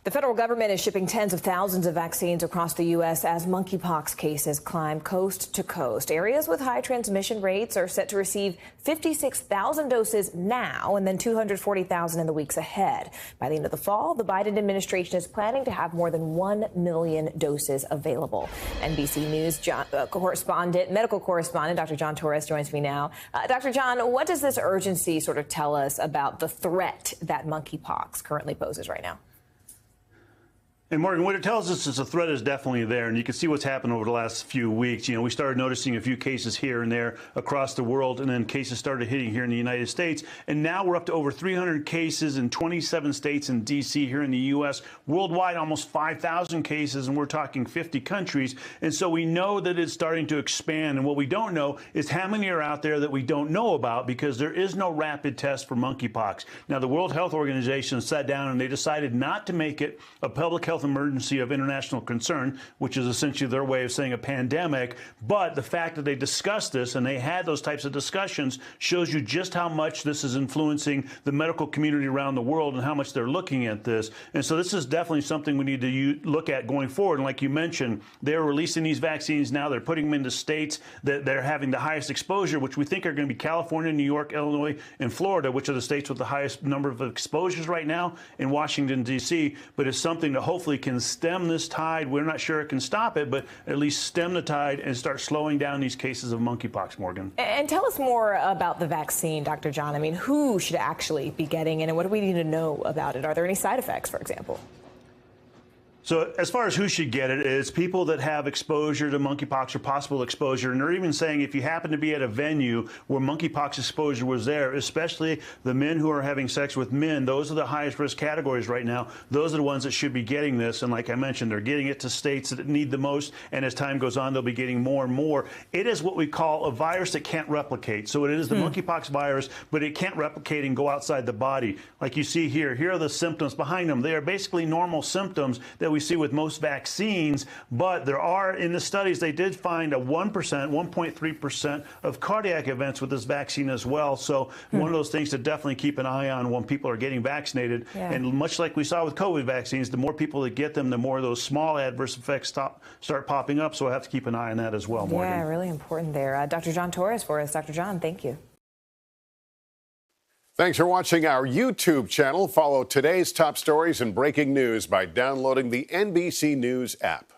The federal government is shipping tens of thousands of vaccines across the U.S. as monkeypox cases climb coast to coast. Areas with high transmission rates are set to receive 56,000 doses now and then 240,000 in the weeks ahead. By the end of the fall, the Biden administration is planning to have more than 1 million doses available. NBC News medical correspondent Dr. John Torres joins me now. Dr. John, what does this urgency sort of tell us about the threat that monkeypox currently poses right now? And Morgan, what it tells us is the threat is definitely there, and you can see what's happened over the last few weeks. You know, we started noticing a few cases here and there across the world, and then cases started hitting here in the United States. And now we're up to over 300 cases in 27 states and D.C. here in the U.S. Worldwide, almost 5,000 cases, and we're talking 50 countries. And so we know that it's starting to expand. And what we don't know is how many are out there that we don't know about, because there is no rapid test for monkeypox. Now, the World Health Organization sat down and they decided not to make it a public health emergency of international concern, which is essentially their way of saying a pandemic. But the fact that they discussed this and they had those types of discussions shows you just how much this is influencing the medical community around the world and how much they're looking at this. And so this is definitely something we need to look at going forward. And like you mentioned, they're releasing these vaccines now. They're putting them into states that they're having the highest exposure, which we think are going to be California, New York, Illinois, and Florida, which are the states with the highest number of exposures right now, in Washington, D.C. But it's something that hopefully can stem this tide. We're not sure it can stop it, but at least stem the tide and start slowing down these cases of monkeypox, Morgan. And tell us more about the vaccine, Dr. John. I mean, who should actually be getting it, and what do we need to know about it? Are there any side effects, for example? So as far as who should get it, it's people that have exposure to monkeypox or possible exposure. And they're even saying if you happen to be at a venue where monkeypox exposure was there, especially the men who are having sex with men, those are the highest risk categories right now. Those are the ones that should be getting this. And like I mentioned, they're getting it to states that need the most. And as time goes on, they'll be getting more and more. It is what we call a virus that can't replicate. So it is the monkeypox virus, but it can't replicate and go outside the body. Like you see here, here are the symptoms behind them. They are basically normal symptoms that we see with most vaccines, but there are, in the studies, they did find a 1.3% of cardiac events with this vaccine as well. So one of those things to definitely keep an eye on when people are getting vaccinated. Yeah. And much like we saw with COVID vaccines, the more people that get them, the more those small adverse effects start popping up. So I have to keep an eye on that as well, Morgan. Yeah, really important there. Dr. John Torres for us. Dr. John, thank you. Thanks for watching our YouTube channel. Follow today's top stories and breaking news by downloading the NBC News app.